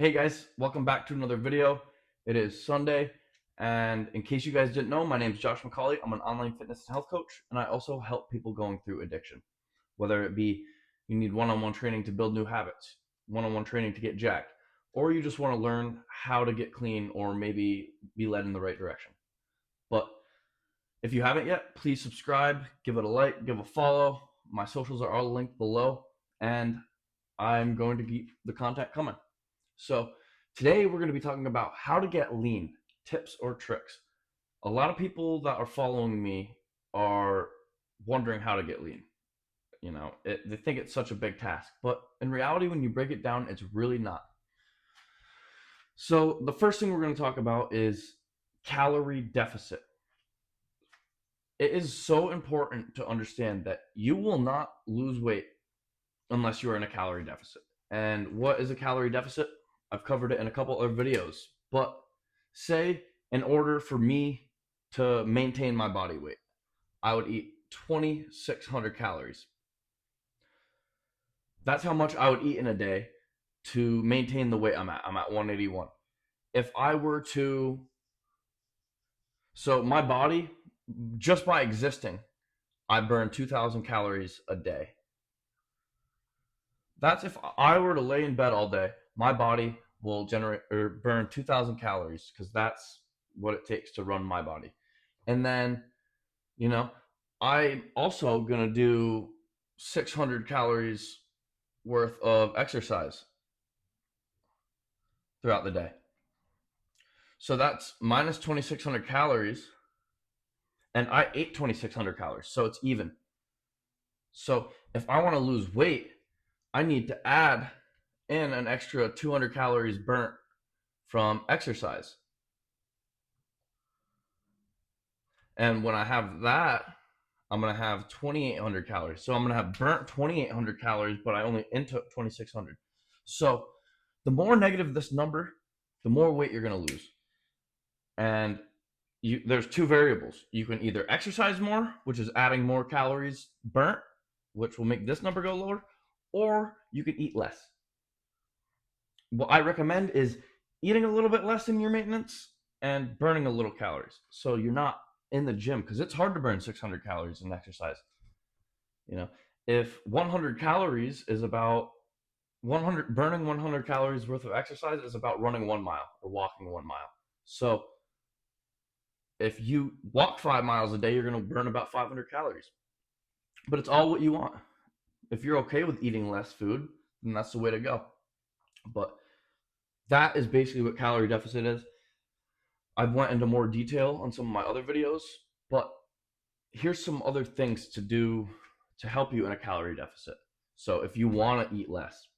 Hey guys, welcome back to another video. It is Sunday, and in case you guys didn't know, my name is Josh McCauley. I'm an online fitness and health coach, and I also help people going through addiction. Whether it be you need one-on-one training to build new habits, one-on-one training to get jacked, or you just want to learn how to get clean or maybe be led in the right direction. But if you haven't yet, please subscribe, give it a like, give a follow. My socials are all linked below, and I'm going to keep the content coming. So today we're going to be talking about how to get lean, tips or tricks. A lot of people that are following me are wondering how to get lean. They think it's such a big task, but in reality, when you break it down, it's really not. So the first thing we're going to talk about is calorie deficit. It is so important to understand that you will not lose weight unless you're in a calorie deficit. And what is a calorie deficit? I've covered it in a couple of videos, but say in order for me to maintain my body weight, I would eat 2,600 calories. That's how much I would eat in a day to maintain the weight I'm at. I'm at 181. If I were to, so my body, just by existing, I burn 2,000 calories a day. That's if I were to lay in bed all day, my body will generate or burn 2,000 calories because that's what it takes to run my body. And then, you know, I'm also going to do 600 calories worth of exercise throughout the day. So that's minus 2,600 calories. And I ate 2,600 calories. So it's even. So if I want to lose weight, I need to add in an extra 200 calories burnt from exercise. And when I have that, I'm going to have 2,800 calories. So I'm going to have burnt 2,800 calories, but I only intook 2,600. So the more negative this number, the more weight you're going to lose. And there's two variables. You can either exercise more, which is adding more calories burnt, which will make this number go lower, or you can eat less. What I recommend is eating a little bit less in your maintenance and burning a little calories. So you're not in the gym because it's hard to burn 600 calories in exercise. If 100 calories is about 100, burning 100 calories worth of exercise is about running 1 mile or walking 1 mile. So if you walk 5 miles a day, you're going to burn about 500 calories. But it's all what you want. If you're okay with eating less food, then that's the way to go. But that is basically what calorie deficit is. I've went into more detail on some of my other videos, but here's some other things to do to help you in a calorie deficit. So if you want to eat less,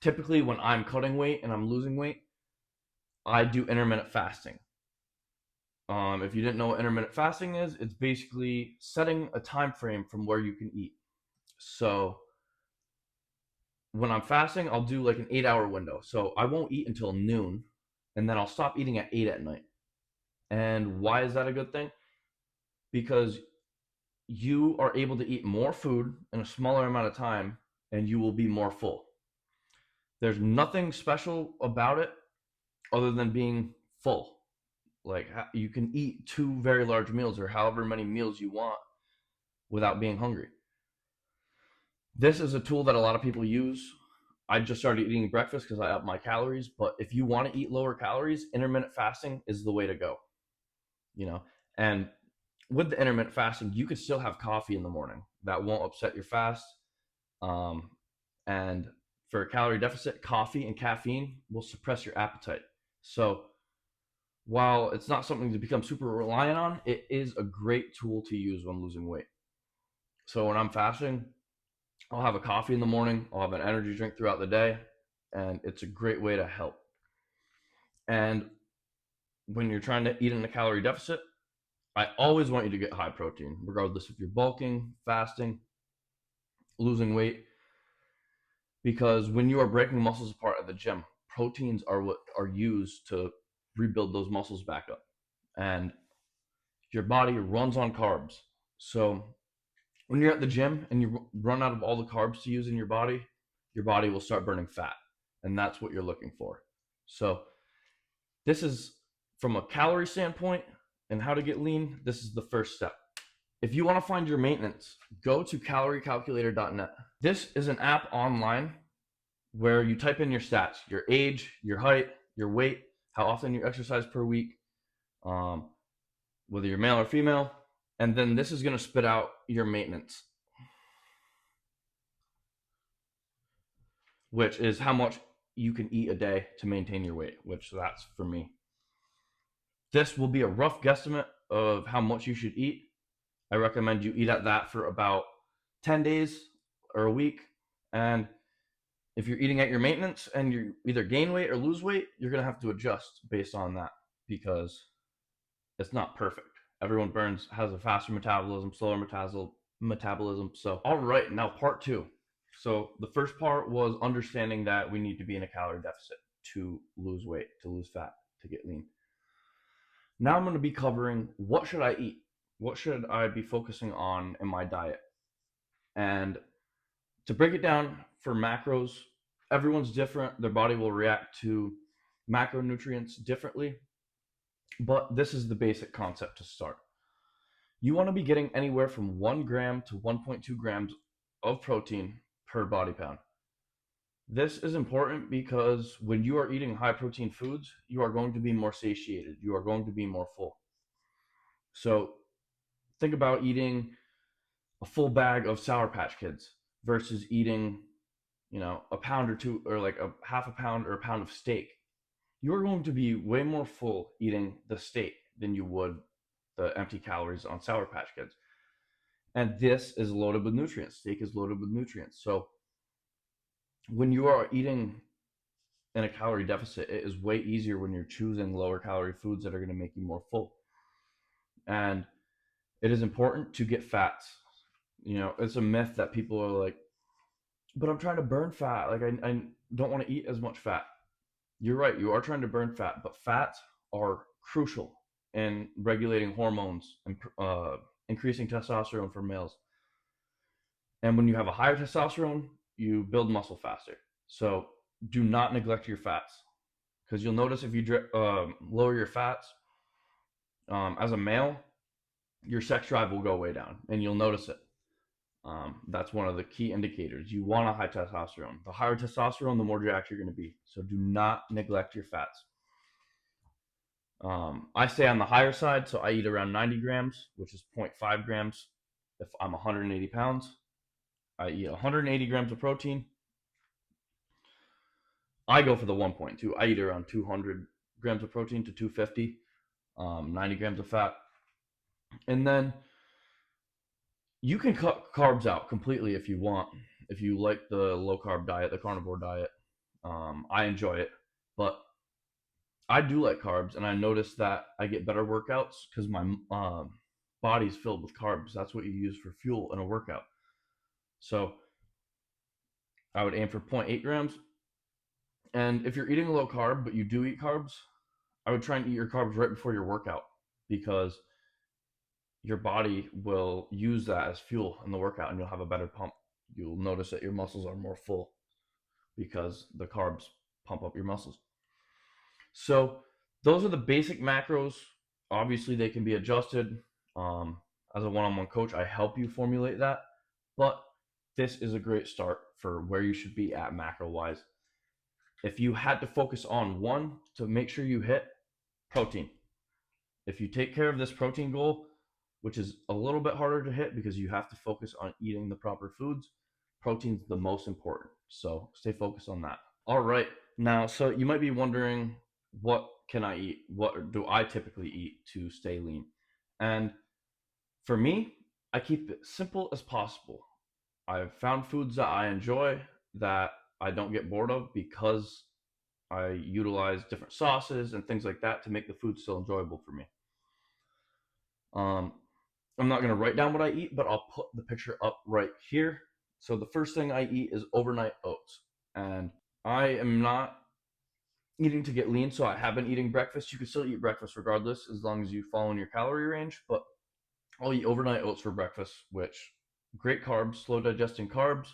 typically when I'm cutting weight and I'm losing weight, I do intermittent fasting. If you didn't know what intermittent fasting is, it's basically setting a time frame from where you can eat. So when I'm fasting, I'll do like an 8-hour window. So I won't eat until noon, and then I'll stop eating at 8 at night. And why is that a good thing? Because you are able to eat more food in a smaller amount of time and you will be more full. There's nothing special about it other than being full. Like you can eat 2 very large meals or however many meals you want without being hungry. This is a tool that a lot of people use. I just started eating breakfast because I upped my calories, but if you want to eat lower calories, intermittent fasting is the way to go. And with the intermittent fasting, you could still have coffee in the morning. That won't upset your fast. And for a calorie deficit, coffee and caffeine will suppress your appetite. So while it's not something to become super reliant on, it is a great tool to use when losing weight. So when I'm fasting, I'll have a coffee in the morning, I'll have an energy drink throughout the day, and it's a great way to help. And when you're trying to eat in a calorie deficit, I always want you to get high protein, regardless if you're bulking, fasting, losing weight. Because when you are breaking muscles apart at the gym, proteins are what are used to rebuild those muscles back up. And your body runs on carbs. So when you're at the gym and you run out of all the carbs to use in your body will start burning fat. and that's what you're looking for. So this is from a calorie standpoint and how to get lean. This is the first step. If you want to find your maintenance, go to caloriecalculator.net. This is an app online where you type in your stats, your age, your height, your weight, how often you exercise per week, whether you're male or female, and then this is going to spit out your maintenance, which is how much you can eat a day to maintain your weight, which that's for me. This will be a rough guesstimate of how much you should eat. I recommend you eat at that for about 10 days or a week. And if you're eating at your maintenance and you either gain weight or lose weight, you're going to have to adjust based on that because it's not perfect. Everyone has a faster metabolism, slower metabolism. So, all right, now part 2. So the first part was understanding that we need to be in a calorie deficit to lose weight, to lose fat, to get lean. Now I'm going to be covering what should I eat? What should I be focusing on in my diet? And to break it down for macros, everyone's different. Their body will react to macronutrients differently. But this is the basic concept to start. You want to be getting anywhere from 1 gram to 1.2 grams of protein per body pound. This is important because when you are eating high protein foods, you are going to be more satiated. You are going to be more full. So think about eating a full bag of Sour Patch Kids versus eating, a pound or two, or like a half a pound or a pound of steak. You're going to be way more full eating the steak than you would the empty calories on Sour Patch Kids. And this is loaded with nutrients. Steak is loaded with nutrients. So when you are eating in a calorie deficit, it is way easier when you're choosing lower calorie foods that are going to make you more full. And it is important to get fats. It's a myth that people are like, but I'm trying to burn fat. Like I don't want to eat as much fat. You're right. You are trying to burn fat, but fats are crucial in regulating hormones and increasing testosterone for males. And when you have a higher testosterone, you build muscle faster. So do not neglect your fats, because you'll notice if you lower your fats, as a male, your sex drive will go way down, and you'll notice it. That's one of the key indicators. You want a high testosterone. The higher testosterone, the more jacked you're going to be. So do not neglect your fats. I stay on the higher side, so I eat around 90 grams, which is 0.5 grams if I'm 180 pounds. I eat 180 grams of protein. I go for the 1.2. I eat around 200 grams of protein to 250, 90 grams of fat. And then you can cut carbs out completely if you want. If you like the low carb diet, the carnivore diet, I enjoy it. But I do like carbs, and I notice that I get better workouts because my body's filled with carbs. That's what you use for fuel in a workout. So I would aim for 0.8 grams. And if you're eating low carb, but you do eat carbs, I would try and eat your carbs right before your workout, because your body will use that as fuel in the workout and you'll have a better pump. You'll notice that your muscles are more full because the carbs pump up your muscles. So those are the basic macros. Obviously, they can be adjusted. As a one-on-one coach, I help you formulate that. But this is a great start for where you should be at macro-wise. If you had to focus on one to make sure you hit, protein. If you take care of this protein goal, which is a little bit harder to hit because you have to focus on eating the proper foods, protein's the most important. So stay focused on that. All right. Now, so you might be wondering, what can I eat? What do I typically eat to stay lean? And for me, I keep it simple as possible. I've found foods that I enjoy that I don't get bored of because I utilize different sauces and things like that to make the food still enjoyable for me. I'm not going to write down what I eat, but I'll put the picture up right here. So the first thing I eat is overnight oats. And I am not eating to get lean, so I have been eating breakfast. You can still eat breakfast regardless, as long as you fall in your calorie range. But I'll eat overnight oats for breakfast, which great carbs, slow digesting carbs.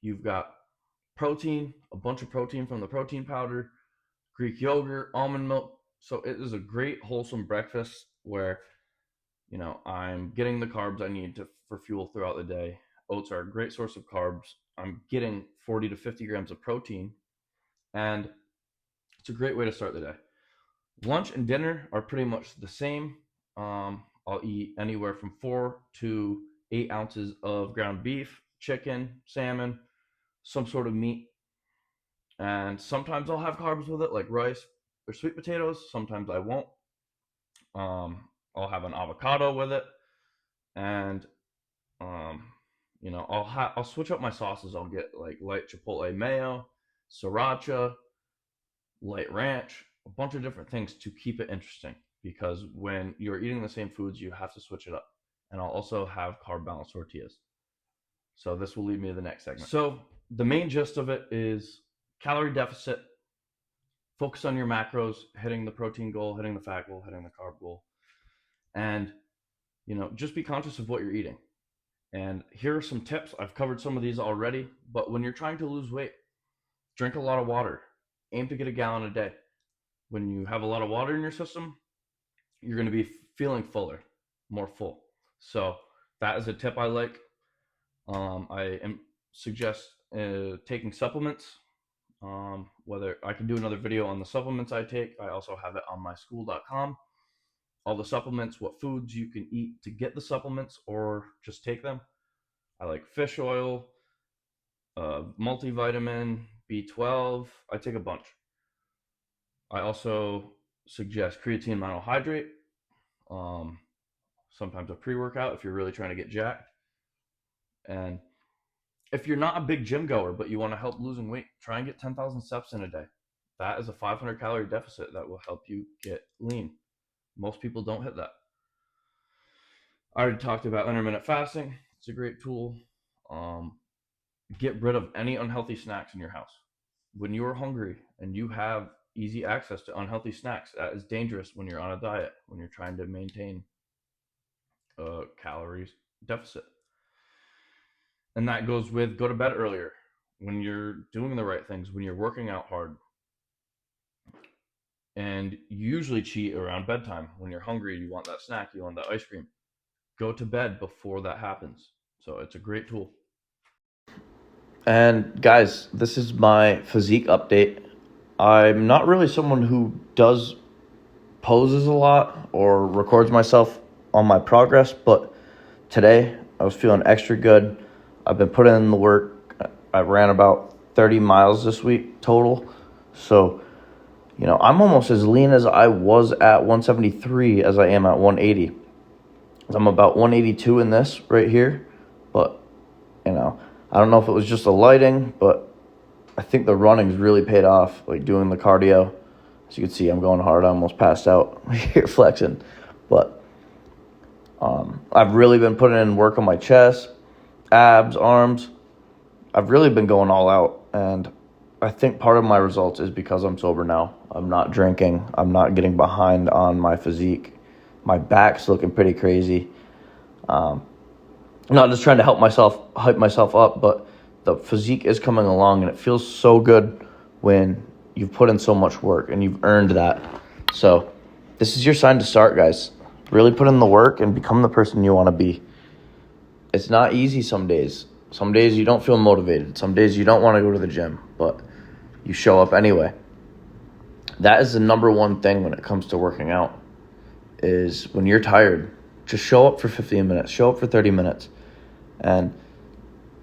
You've got protein, a bunch of protein from the protein powder, Greek yogurt, almond milk. So it is a great wholesome breakfast where, you know, I'm getting the carbs I need for fuel throughout the day. Oats are a great source of carbs. I'm getting 40 to 50 grams of protein, and it's a great way to start the day. Lunch and dinner are pretty much the same. I'll eat anywhere from 4 to 8 ounces of ground beef, chicken, salmon, some sort of meat. And sometimes I'll have carbs with it, like rice or sweet potatoes. Sometimes I won't. I'll have an avocado with it, and um, you know, I'll switch up my sauces. I'll get like light chipotle mayo, sriracha, light ranch, a bunch of different things to keep it interesting. Because when you're eating the same foods, you have to switch it up. And I'll also have carb balanced tortillas. So this will lead me to the next segment. So the main gist of it is calorie deficit. Focus on your macros, hitting the protein goal, hitting the fat goal, hitting the carb goal. And, you know, just be conscious of what you're eating. And here are some tips. I've covered some of these already, but when you're trying to lose weight, drink a lot of water. Aim to get a gallon a day. When you have a lot of water in your system, you're going to be feeling fuller, more full. So that is a tip I like. I suggest taking supplements. Whether I can do another video on the supplements I take. I also have it on myschool.com. All the supplements, what foods you can eat to get the supplements or just take them. I like fish oil, multivitamin, B12. I take a bunch. I also suggest creatine monohydrate. Sometimes a pre-workout if you're really trying to get jacked. And if you're not a big gym goer, but you want to help losing weight, try and get 10,000 steps in a day. That is a 500 calorie deficit that will help you get lean. Most people don't hit that. I already talked about intermittent fasting. It's a great tool. Get rid of any unhealthy snacks in your house. When you are hungry and you have easy access to unhealthy snacks, that is dangerous when you're on a diet, when you're trying to maintain a calories deficit. And that goes with go to bed earlier when you're doing the right things, when you're working out hard. And you usually cheat around bedtime. When you're hungry, you want that snack, you want that ice cream. Go to bed before that happens. So it's a great tool. And guys, this is my physique update. I'm not really someone who does poses a lot or records myself on my progress, but today I was feeling extra good. I've been putting in the work. I ran about 30 miles this week total. So, you know, I'm almost as lean as I was at 173 as I am at 180. I'm about 182 in this right here, but, you know, I don't know if it was just the lighting, but I think the running's really paid off, like doing the cardio. As you can see, I'm going hard. I almost passed out here flexing. But I've really been putting in work on my chest, abs, arms. I've really been going all out. And I think part of my results is because I'm sober now. I'm not drinking. I'm not getting behind on my physique. My back's looking pretty crazy. I'm not just trying to hype myself up, but the physique is coming along, and it feels so good when you've put in so much work and you've earned that. So this is your sign to start, guys. Really put in the work and become the person you want to be. It's not easy some days. Some days you don't feel motivated. Some days you don't want to go to the gym, but you show up anyway. That is the number one thing when it comes to working out, is when you're tired, just show up for 15 minutes, show up for 30 minutes. And,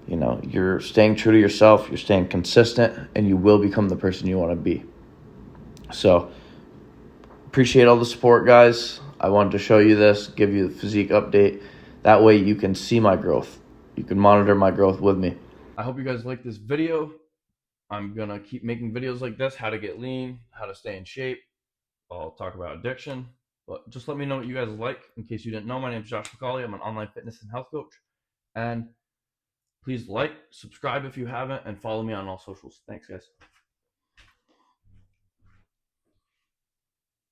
you know, you're staying true to yourself, you're staying consistent, and you will become the person you want to be. So, appreciate all the support, guys. I wanted to show you this, give you the physique update. That way you can see my growth. You can monitor my growth with me. I hope you guys like this video. I'm going to keep making videos like this, how to get lean, how to stay in shape. I'll talk about addiction. But just let me know what you guys like. In case you didn't know, my name is Josh McCauley. I'm an online fitness and health coach. And please like, subscribe if you haven't, and follow me on all socials. Thanks, guys.